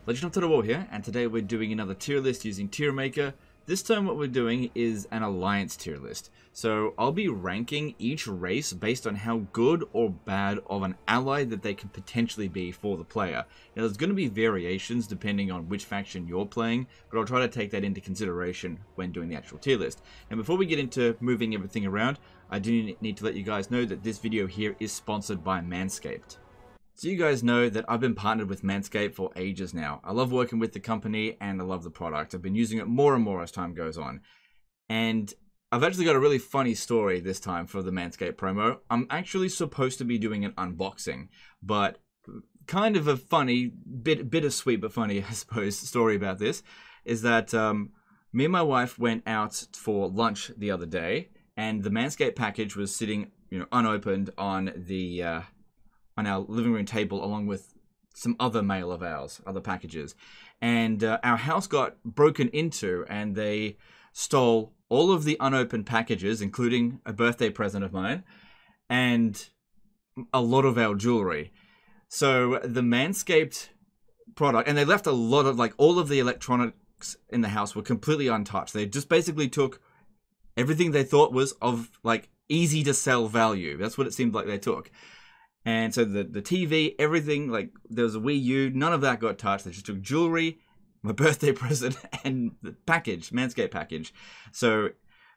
Legend of Total War here, and today we're doing another tier list using Tier Maker. This time what we're doing is an alliance tier list. So I'll be ranking each race based on how good or bad of an ally that they can potentially be for the player. Now there's going to be variations depending on which faction you're playing, but I'll try to take that into consideration when doing the actual tier list. And before we get into moving everything around, I do need to let you guys know that this video here is sponsored by Manscaped. So you guys know that I've been partnered with Manscaped for ages now. I love working with the company and I love the product. I've been using it more and more as time goes on. And I've actually got a really funny story this time for the Manscaped promo. I'm actually supposed to be doing an unboxing, but kind of a funny, bittersweet but funny, I suppose, story about this is that me and my wife went out for lunch the other day and the Manscaped package was sitting, unopened on the on our living room table along with some other mail of ours, other packages. And our house got broken into and they stole all of the unopened packages, including a birthday present of mine, and a lot of our jewelry. So the Manscaped product, and they left a lot of, all of the electronics in the house were completely untouched. They just basically took everything they thought was of, easy to sell value. That's what it seemed like they took. And so the TV, everything, there was a Wii U, none of that got touched. They just took jewelry, my birthday present, and the package, Manscaped package. So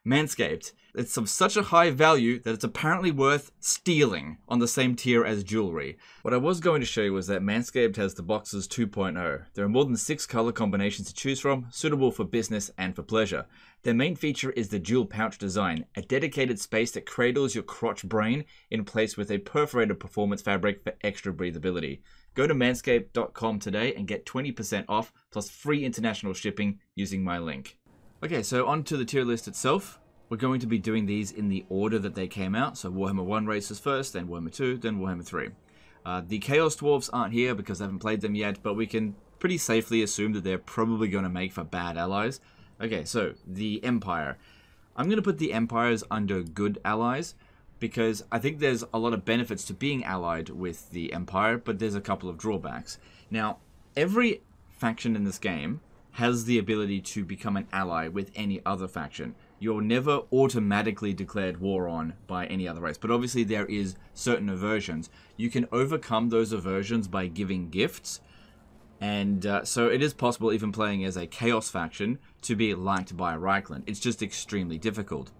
Manscaped, it's of such a high value that it's apparently worth stealing on the same tier as jewelry. What I was going to show you was that Manscaped has the Boxers 2.0. There are more than 6 color combinations to choose from, suitable for business and for pleasure. Their main feature is the dual pouch design, a dedicated space that cradles your crotch brain in place with a perforated performance fabric for extra breathability. Go to manscaped.com today and get 20% off plus free international shipping using my link. Okay, so on to the tier list itself. We're going to be doing these in the order that they came out. So Warhammer 1 races first, then Warhammer 2, then Warhammer 3. The Chaos Dwarves aren't here because I haven't played them yet, but we can pretty safely assume that they're probably going to make for bad allies. Okay, so the Empire. I'm going to put the Empires under good allies because I think there's a lot of benefits to being allied with the Empire, but there's a couple of drawbacks. Now, every faction in this game has the ability to become an ally with any other faction. You're never automatically declared war on by any other race, but obviously there is certain aversions. You can overcome those aversions by giving gifts, and so it is possible, even playing as a Chaos faction, to be liked by Reichland. It's just extremely difficult.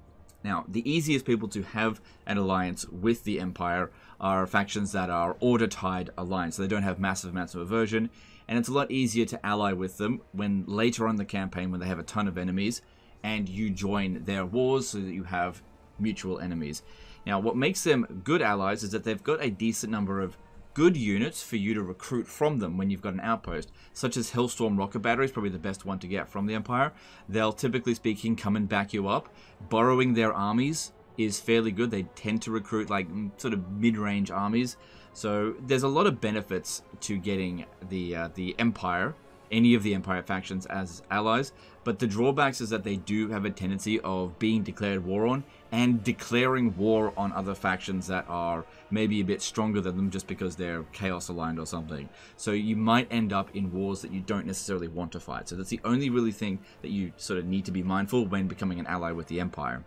Now, the easiest people to have an alliance with the Empire are factions that are order-tied alliance, so they don't have massive amounts of aversion, and it's a lot easier to ally with them when later on in the campaign when they have a ton of enemies and you join their wars so that you have mutual enemies. Now, what makes them good allies is that they've got a decent number of good units for you to recruit from them when you've got an outpost, such as Hellstorm rocket battery is probably the best one to get from the Empire. They'll, typically speaking, come and back you up. Borrowing their armies is fairly good. They tend to recruit sort of mid-range armies. So there's a lot of benefits to getting the Empire, any of the Empire factions as allies, but the drawbacks is that they do have a tendency of being declared war on and declaring war on other factions that are maybe a bit stronger than them just because they're Chaos aligned or something. So you might end up in wars that you don't necessarily want to fight. So that's the only really thing that you sort of need to be mindful when becoming an ally with the Empire.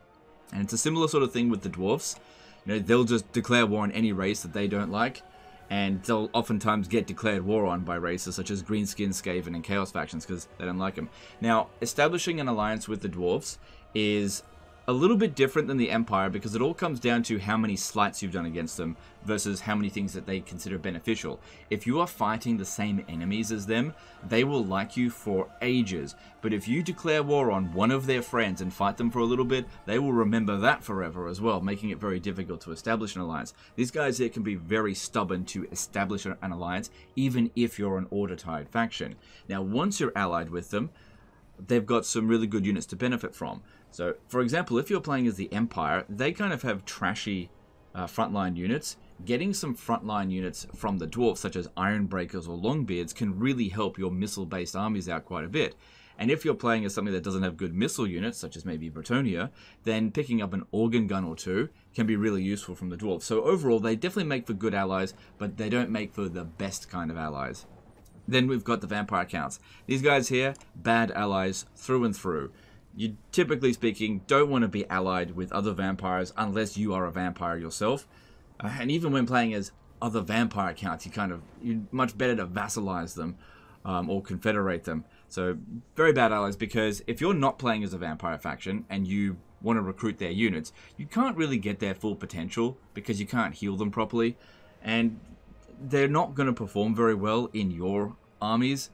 And it's a similar sort of thing with the Dwarfs. They'll just declare war on any race that they don't like, and they'll oftentimes get declared war on by races such as Greenskin, Skaven, and Chaos factions because they don't like them. Now, establishing an alliance with the Dwarves is a little bit different than the Empire because it all comes down to how many slights you've done against them versus how many things that they consider beneficial. If you are fighting the same enemies as them, they will like you for ages. But if you declare war on one of their friends and fight them for a little bit, they will remember that forever as well, making it very difficult to establish an alliance. These guys here can be very stubborn to establish an alliance, even if you're an order-tied faction. Now, once you're allied with them, they've got some really good units to benefit from. So, for example, if you're playing as the Empire, they kind of have trashy frontline units. Getting some frontline units from the Dwarves, such as Ironbreakers or Longbeards, can really help your missile-based armies out quite a bit. And if you're playing as something that doesn't have good missile units, such as maybe Bretonia, then picking up an organ gun or two can be really useful from the Dwarves. So overall, they definitely make for good allies, but they don't make for the best kind of allies. Then we've got the vampire counts. These guys here, bad allies through and through. You, typically speaking, don't want to be allied with other vampires unless you are a vampire yourself. And even when playing as other vampire counts, you're much better to vassalize them or confederate them. So very bad allies, because if you're not playing as a vampire faction and you want to recruit their units, you can't really get their full potential because you can't heal them properly. And they're not going to perform very well in your armies.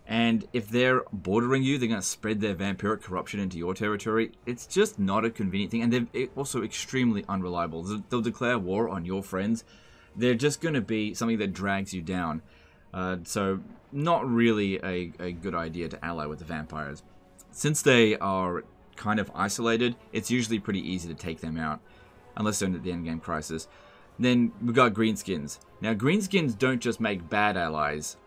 And if they're bordering you, they're going to spread their vampiric corruption into your territory. It's just not a convenient thing. And they're also extremely unreliable. They'll declare war on your friends. They're just going to be something that drags you down. So not really a good idea to ally with the vampires. Since they are kind of isolated, it's usually pretty easy to take them out. Unless they're in the endgame crisis. Then we've got greenskins. Now greenskins don't just make bad allies.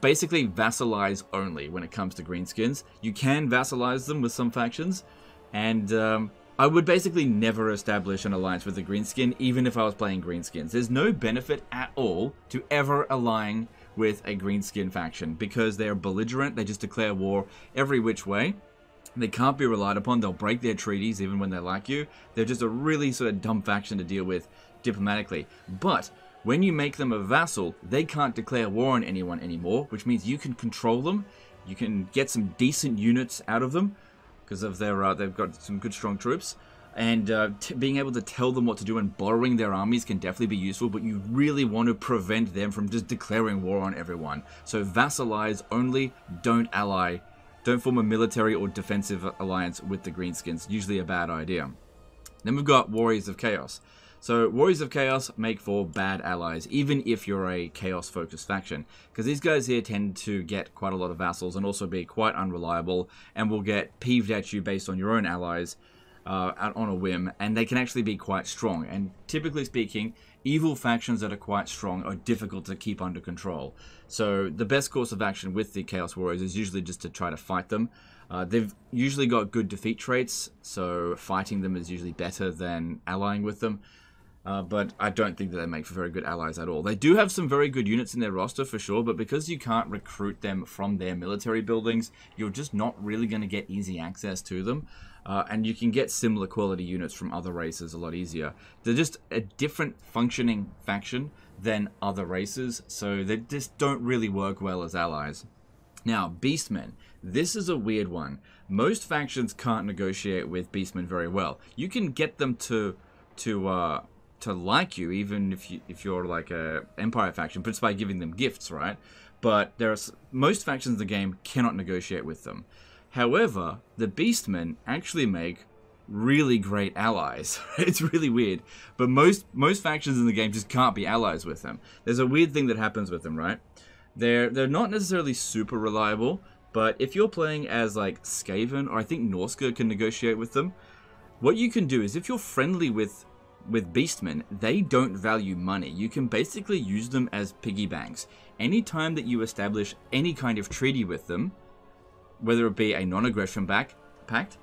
Basically vassalize only when it comes to greenskins. You can vassalize them with some factions, and I would basically never establish an alliance with a greenskin, even if I was playing greenskins. There's no benefit at all to ever allying with a greenskin faction, because they're belligerent, they just declare war every which way. They can't be relied upon, they'll break their treaties even when they like you. They're just a really sort of dumb faction to deal with diplomatically. But when you make them a vassal, they can't declare war on anyone anymore, which means you can control them. You can get some decent units out of them because of their they've got some good strong troops. And being able to tell them what to do and borrowing their armies can definitely be useful, but you really want to prevent them from just declaring war on everyone. So vassalize only, don't ally. Don't form a military or defensive alliance with the greenskins. Usually a bad idea. Then we've got Warriors of Chaos. So Warriors of Chaos make for bad allies, even if you're a chaos-focused faction. Because these guys here tend to get quite a lot of vassals and also be quite unreliable, and will get peeved at you based on your own allies on a whim, and they can actually be quite strong. And typically speaking, evil factions that are quite strong are difficult to keep under control. So the best course of action with the Chaos Warriors is usually just to try to fight them. They've usually got good defeat traits, so fighting them is usually better than allying with them. But I don't think that they make for very good allies at all. They do have some very good units in their roster for sure, but because you can't recruit them from their military buildings, you're just not really going to get easy access to them. And you can get similar quality units from other races a lot easier. They're just a different functioning faction than other races, so they just don't really work well as allies. Now, Beastmen. This is a weird one. Most factions can't negotiate with Beastmen very well. You can get them to like you, even if you're like a Empire faction, but it's by giving them gifts, right? But most factions in the game cannot negotiate with them. However, the Beastmen actually make really great allies. It's really weird, but most factions in the game just can't be allies with them. There's a weird thing that happens with them, right? They're not necessarily super reliable, but if you're playing as like Skaven, or I think Norska can negotiate with them, what you can do is if you're friendly with Beastmen, they don't value money. You can basically use them as piggy banks. Anytime that you establish any kind of treaty with them, whether it be a non-aggression pact,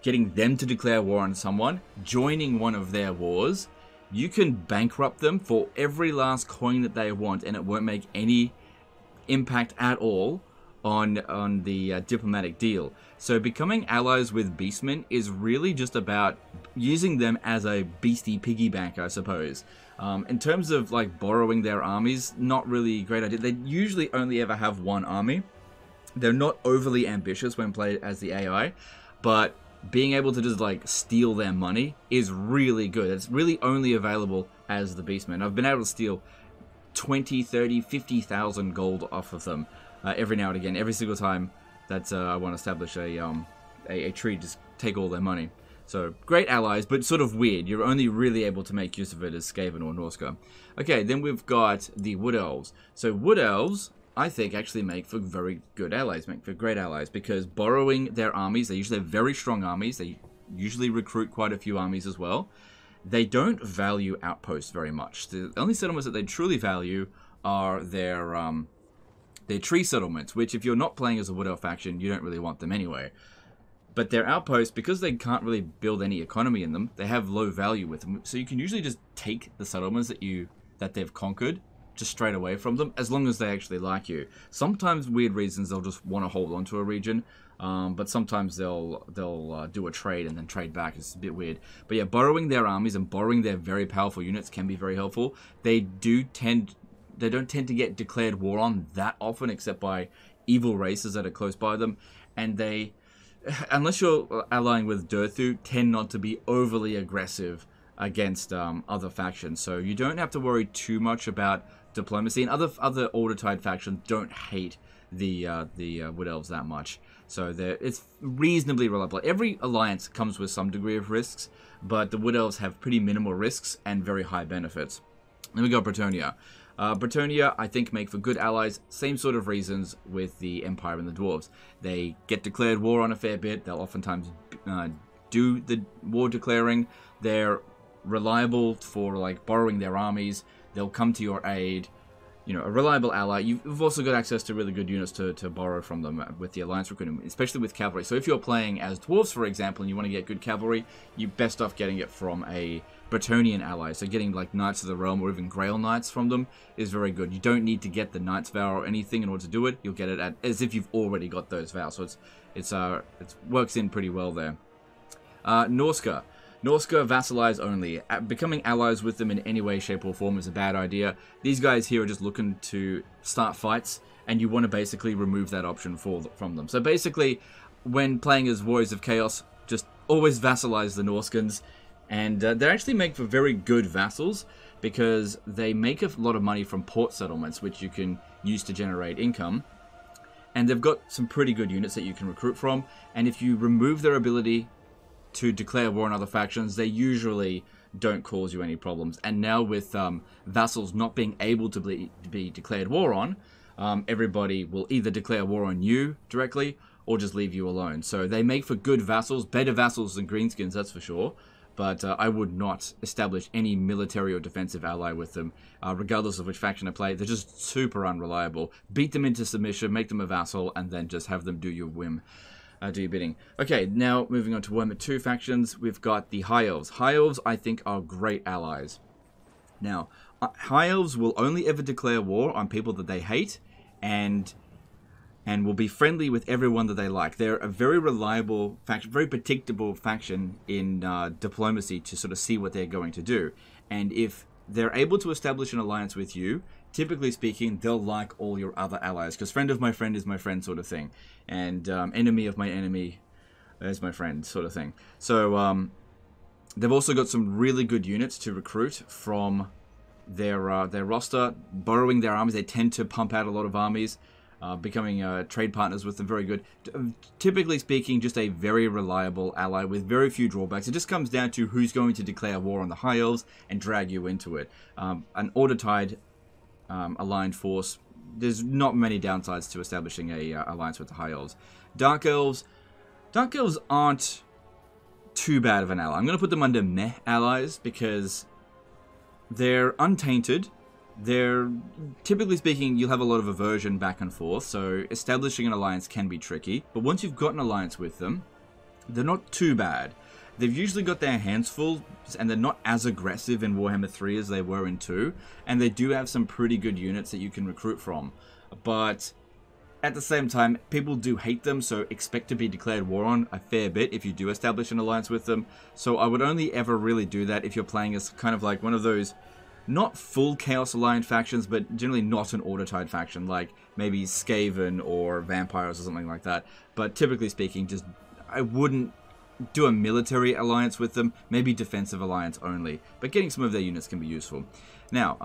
getting them to declare war on someone, joining one of their wars, you can bankrupt them for every last coin that they want, and it won't make any impact at all on the diplomatic deal. So becoming allies with Beastmen is really just about using them as a beastie piggy bank, I suppose. In terms of like borrowing their armies, not really a great idea. They usually only ever have one army. They're not overly ambitious when played as the AI, but being able to just like steal their money is really good. It's really only available as the Beastmen. I've been able to steal 20, 30, 50,000 gold off of them every now and again. Every single time that I want to establish a treaty, just take all their money. So great allies, but sort of weird. You're only really able to make use of it as Skaven or Norska. Okay, then we've got the Wood Elves. So Wood Elves, I think, actually make for very good allies, make for great allies, because borrowing their armies, they usually have very strong armies. They usually recruit quite a few armies as well. They don't value outposts very much. The only settlements that they truly value are their tree settlements, which if you're not playing as a Wood Elf faction, you don't really want them anyway. But their outposts, because they can't really build any economy in them, they have low value with them. So you can usually just take the settlements that they've conquered, just straight away from them, as long as they actually like you. Sometimes, weird reasons, they'll just want to hold on to a region, but sometimes they'll do a trade and then trade back. It's a bit weird. But yeah, borrowing their armies and borrowing their very powerful units can be very helpful. They don't tend to get declared war on that often, except by evil races that are close by them, and they, unless you're allying with Durthu, tend not to be overly aggressive against other factions. So you don't have to worry too much about diplomacy, and other Order-Tide factions don't hate the Wood Elves that much. So it's reasonably reliable. Every alliance comes with some degree of risks, but the Wood Elves have pretty minimal risks and very high benefits. Then we got Bretonnia. Bretonnia, I think, make for good allies. Same sort of reasons with the Empire and the Dwarves. They get declared war on a fair bit. They'll oftentimes do the war declaring. They're reliable for, like, borrowing their armies. They'll come to your aid. You know, a reliable ally. You've also got access to really good units to borrow from them with the alliance recruitment, especially with cavalry. So if you're playing as dwarves, for example, and you want to get good cavalry, you're best off getting it from a Bretonnian ally. So getting like Knights of the Realm or even Grail Knights from them is very good. You don't need to get the Knight's Vow or anything in order to do it. You'll get it as if you've already got those vows. So it works in pretty well there. Norska. Norska vassalize only. Becoming allies with them in any way, shape, or form is a bad idea. These guys here are just looking to start fights, and you want to basically remove that option from them. So basically, when playing as Warriors of Chaos, just always vassalize the Norskans, and they actually make for very good vassals, because they make a lot of money from port settlements, which you can use to generate income. And they've got some pretty good units that you can recruit from, and if you remove their ability to declare war on other factions, they usually don't cause you any problems. And now with vassals not being able to be declared war on, everybody will either declare war on you directly or just leave you alone. So they make for good vassals, better vassals than greenskins, that's for sure. But I would not establish any military or defensive ally with them, regardless of which faction I play. They're just super unreliable. Beat them into submission, make them a vassal, and then just have them do your whim. Do your bidding. Okay, now moving on to one of the two factions, we've got the High Elves. High Elves, I think, are great allies. Now, High Elves will only ever declare war on people that they hate, and will be friendly with everyone that they like. They're a very reliable faction, very predictable faction in diplomacy to sort of see what they're going to do. And if they're able to establish an alliance with you, typically speaking, they'll like all your other allies, because friend of my friend is my friend sort of thing, and enemy of my enemy is my friend sort of thing. So they've also got some really good units to recruit from their roster. Borrowing their armies, they tend to pump out a lot of armies. Becoming trade partners with them, very good. Typically speaking, just a very reliable ally with very few drawbacks. It just comes down to who's going to declare war on the High Elves and drag you into it. An Order-Tide aligned force, there's not many downsides to establishing a alliance with the High Elves. Dark Elves aren't too bad of an ally. I'm going to put them under meh allies because they're untainted. They're, typically speaking, you'll have a lot of aversion back and forth, so establishing an alliance can be tricky. But once you've got an alliance with them, they're not too bad. They've usually got their hands full, and they're not as aggressive in Warhammer 3 as they were in 2, and they do have some pretty good units that you can recruit from. But at the same time, people do hate them, so expect to be declared war on a fair bit if you do establish an alliance with them. So I would only ever really do that if you're playing as kind of like one of those, not full Chaos Alliance factions, but generally not an Order-Tide faction, like maybe Skaven or Vampires or something like that. But typically speaking, just I wouldn't do a military alliance with them, maybe defensive alliance only. But getting some of their units can be useful. Now,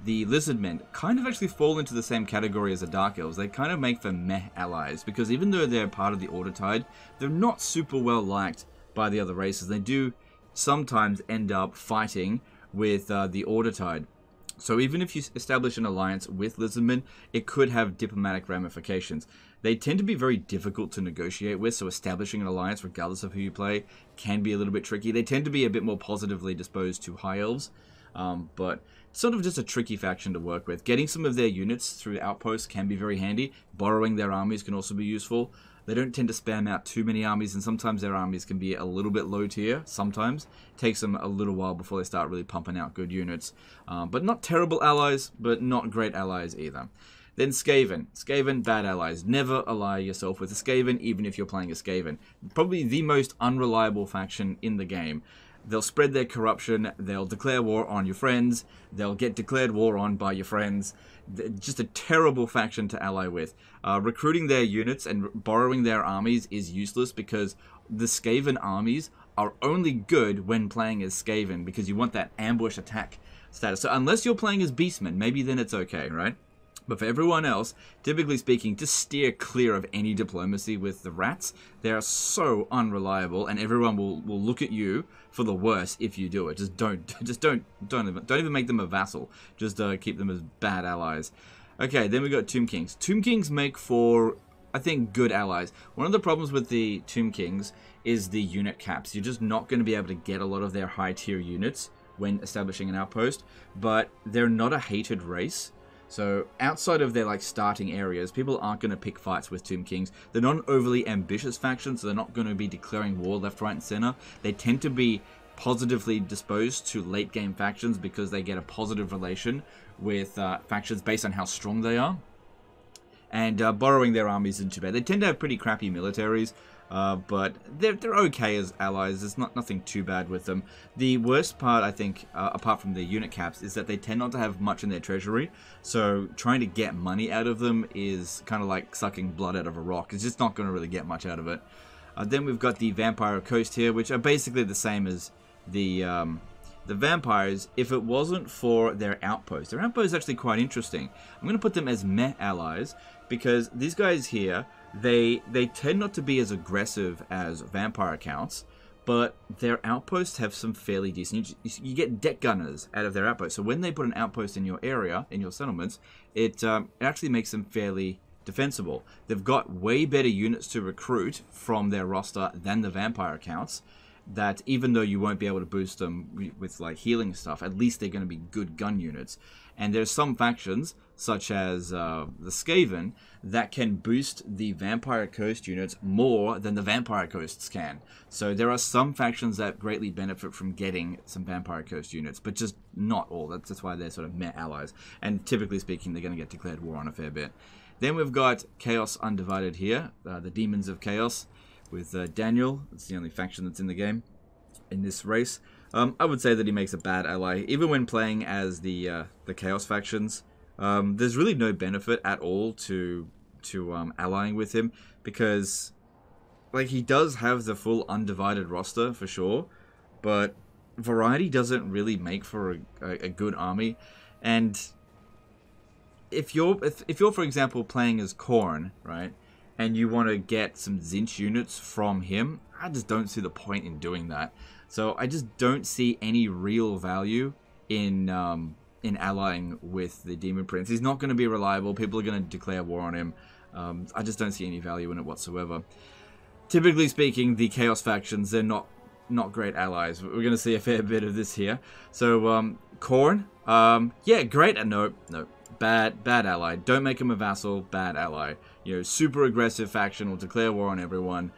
the Lizardmen kind of actually fall into the same category as the Dark Elves. They kind of make for meh allies, because even though they're part of the Order-Tide, they're not super well liked by the other races. They do sometimes end up fighting with the Order-Tide. So even if you establish an alliance with Lizardmen, it could have diplomatic ramifications. They tend to be very difficult to negotiate with, so establishing an alliance, regardless of who you play, can be a little bit tricky. They tend to be a bit more positively disposed to High Elves, But it's sort of just a tricky faction to work with. Getting some of their units through outposts can be very handy. Borrowing their armies can also be useful. They don't tend to spam out too many armies, and sometimes their armies can be a little bit low tier. Sometimes it takes them a little while before they start really pumping out good units. But not terrible allies, but not great allies either. Then Skaven. Skaven, bad allies. Never ally yourself with a Skaven, even if you're playing a Skaven. Probably the most unreliable faction in the game. They'll spread their corruption, they'll declare war on your friends, they'll get declared war on by your friends. Just a terrible faction to ally with. Recruiting their units and borrowing their armies is useless because the Skaven armies are only good when playing as Skaven because you want that ambush attack status. So unless you're playing as Beastmen, maybe then it's okay, right? But for everyone else, typically speaking, just steer clear of any diplomacy with the rats. They are so unreliable, and everyone will look at you for the worse if you do it. Just don't even make them a vassal. Just keep them as bad allies. Okay, then we got Tomb Kings. Tomb Kings make for, I think, good allies. One of the problems with the Tomb Kings is the unit caps. You're just not going to be able to get a lot of their high tier units when establishing an outpost, but they're not a hated race. So outside of their starting areas, people aren't going to pick fights with Tomb Kings. They're not an overly ambitious faction, so they're not going to be declaring war left, right, and center. They tend to be positively disposed to late game factions because they get a positive relation with factions based on how strong they are. And borrowing their armies isn't too bad. They tend to have pretty crappy militaries, but they're okay as allies. There's nothing too bad with them. The worst part, I think, apart from the unit caps, is that they tend not to have much in their treasury. So trying to get money out of them is kind of like sucking blood out of a rock. It's just not going to really get much out of it. Then we've got the Vampire Coast here, which are basically the same as the vampires if it wasn't for their outposts. Their outposts are actually quite interesting. I'm going to put them as meh allies because these guys here, they tend not to be as aggressive as vampire accounts, but their outposts have some fairly decent... You get deck gunners out of their outposts. So when they put an outpost in your area, in your settlements, it actually makes them fairly defensible. They've got way better units to recruit from their roster than the vampire accounts, that even though you won't be able to boost them with healing stuff, at least they're going to be good gun units. And there's some factions, such as the Skaven, that can boost the Vampire Coast units more than the Vampire Coasts can. So there are some factions that greatly benefit from getting some Vampire Coast units, but just not all. That's why they're sort of meh allies. And typically speaking, they're going to get declared war on a fair bit. Then we've got Chaos Undivided here, the Demons of Chaos, with Daniel. It's the only faction that's in the game in this race. I would say that he makes a bad ally, even when playing as the Chaos factions. There's really no benefit at all to allying with him, because he does have the full undivided roster for sure, but variety doesn't really make for a good army. And if you're for example playing as Khorne, right, and you want to get some Tzeentch units from him, I just don't see the point in doing that. So I just don't see any real value in allying with the Demon Prince. He's not going to be reliable. People are going to declare war on him. I just don't see any value in it whatsoever. Typically speaking, the Chaos factions, they're not great allies. We're going to see a fair bit of this here. So Khorne, yeah, great. No, bad ally. Don't make him a vassal. Bad ally. Super aggressive faction will declare war on everyone.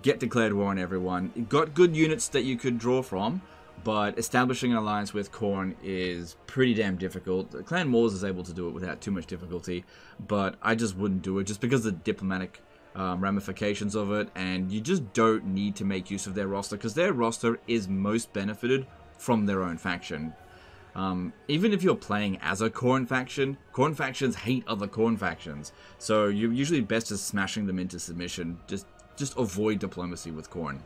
Get declared war on everyone. Got good units that you could draw from, but establishing an alliance with Khorne is pretty damn difficult. Clan Wars is able to do it without too much difficulty, but I just wouldn't do it just because of the diplomatic ramifications of it, and you just don't need to make use of their roster because their roster is most benefited from their own faction. Even if you're playing as a Khorne factions hate other Khorne factions, so you're usually best just smashing them into submission. Just avoid diplomacy with Khorne.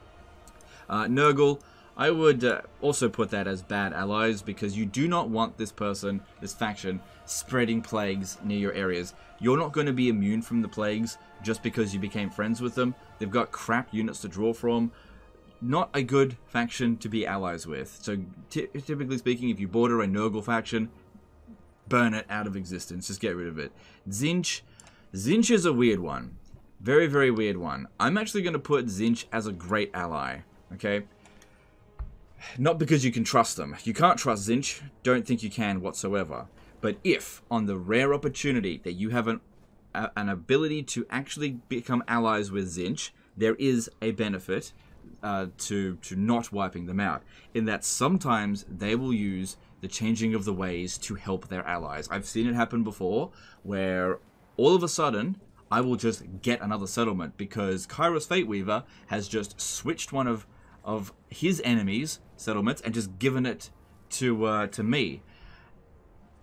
Nurgle, I would also put that as bad allies because you do not want this faction, spreading plagues near your areas. You're not going to be immune from the plagues just because you became friends with them. They've got crap units to draw from. Not a good faction to be allies with. So typically speaking, if you border a Nurgle faction, burn it out of existence. Just get rid of it. Tzeentch is a weird one. Very, very weird one. I'm actually going to put Tzeentch as a great ally. Okay? Not because you can trust them. You can't trust Zinch. Don't think you can whatsoever. But if, on the rare opportunity that you have an ability to actually become allies with Zinch, there is a benefit to not wiping them out. In that sometimes they will use the changing of the ways to help their allies. I've seen it happen before, where all of a sudden I will just get another settlement because Kairos Fate Weaver has just switched one of his enemies' settlements and just given it to me.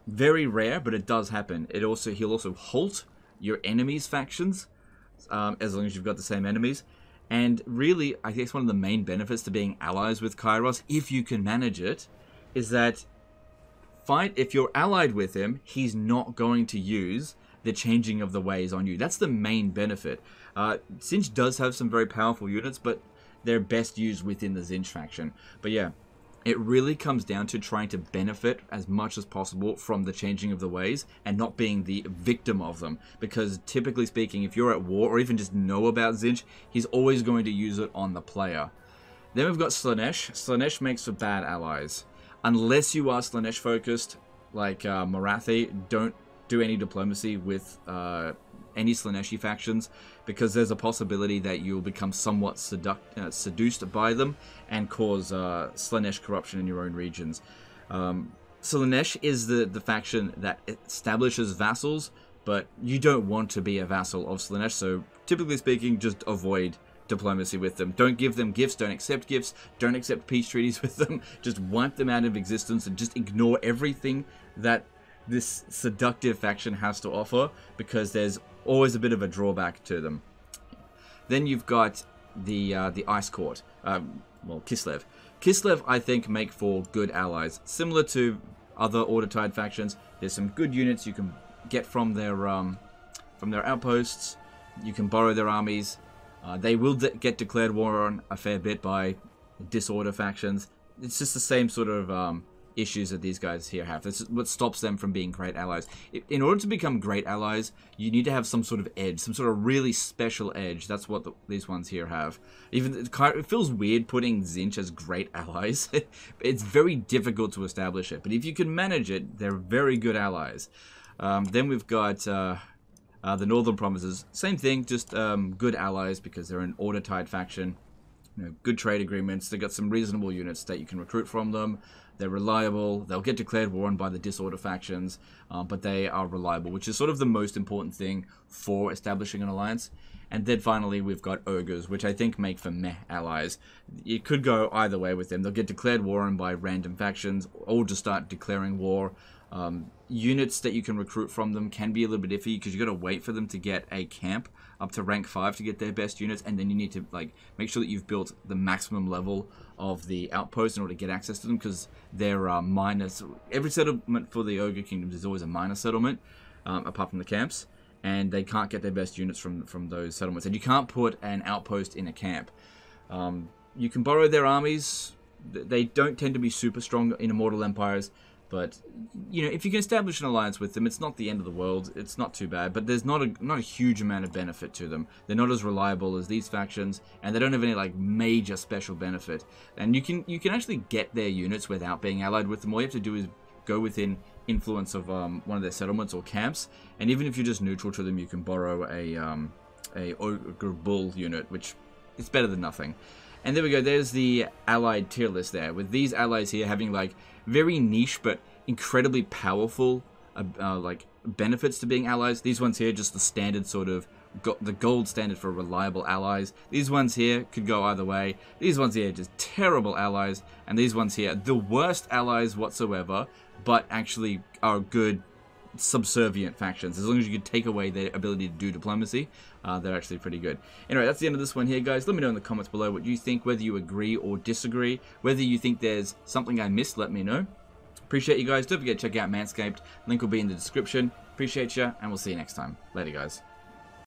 Very rare, but it does happen. He'll also halt your enemies' factions as long as you've got the same enemies. And really, I guess one of the main benefits to being allies with Kairos, if you can manage it, is that if you're allied with him, he's not going to use the changing of the ways on you. That's the main benefit. Zinch does have some very powerful units, but they're best used within the Zinch faction. But yeah, it really comes down to trying to benefit as much as possible from the changing of the ways and not being the victim of them. Because typically speaking, if you're at war or even just know about Zinch, he's always going to use it on the player. Then we've got Slaanesh. Slaanesh makes for bad allies. Unless you are Slaanesh focused, like Morathi, don't do any diplomacy with any Slaaneshi factions, because there's a possibility that you'll become somewhat seduced by them and cause Slaanesh corruption in your own regions. Slaanesh is the faction that establishes vassals, but you don't want to be a vassal of Slaanesh, so typically speaking, just avoid diplomacy with them. Don't give them gifts, don't accept gifts, don't accept peace treaties with them, just wipe them out of existence and just ignore everything that this seductive faction has to offer, because there's always a bit of a drawback to them. Then you've got the Ice Court, well, Kislev. Kislev, I think, make for good allies. Similar to other Order-Tide factions, there's some good units you can get from their outposts. You can borrow their armies. They will get declared war on a fair bit by disorder factions. It's just the same sort of issues that these guys here have. That's what stops them from being great allies. In order to become great allies, you need to have some sort of edge, some sort of really special edge. That's what these ones here have. It feels weird putting Zinch as great allies. It's very difficult to establish it, but if you can manage it, they're very good allies. Then we've got the Northern Provinces. Same thing, just good allies because they're an Order-Tide faction. You know, good trade agreements. They've got some reasonable units that you can recruit from them. They're reliable. They'll get declared war on by the disorder factions, but they are reliable, which is sort of the most important thing for establishing an alliance. And then finally, we've got ogres, which I think make for meh allies. It could go either way with them. They'll get declared war on by random factions, or just start declaring war. Units that you can recruit from them can be a little bit iffy because you've got to wait for them to get a camp up to rank 5 to get their best units, and then you need to make sure that you've built the maximum level of the outpost in order to get access to them, because they're minus. Every settlement for the Ogre Kingdoms is always a minor settlement, apart from the camps, and they can't get their best units from those settlements, and you can't put an outpost in a camp. You can borrow their armies. They don't tend to be super strong in Immortal Empires, but you know, if you can establish an alliance with them, it's not the end of the world. It's not too bad, but there's not a huge amount of benefit to them. They're not as reliable as these factions, and they don't have any major special benefit. And you can actually get their units without being allied with them. All you have to do is go within influence of one of their settlements or camps, and even if you're just neutral to them, you can borrow a Ogre Bull unit, which is better than nothing. And there we go. There's the allied tier list there, with these allies here having very niche but incredibly powerful benefits to being allies. These ones here, just the standard sort of the gold standard for reliable allies. These ones here could go either way. These ones here, just terrible allies, and these ones here, the worst allies whatsoever, but actually are good subservient factions. As long as you can take away their ability to do diplomacy, they're actually pretty good. Anyway, that's the end of this one here, guys. Let me know in the comments below what you think, whether you agree or disagree, whether you think there's something I missed. Let me know. Appreciate you guys. Don't forget to check out Manscaped. Link will be in the description. Appreciate you, and we'll see you next time. Later, guys.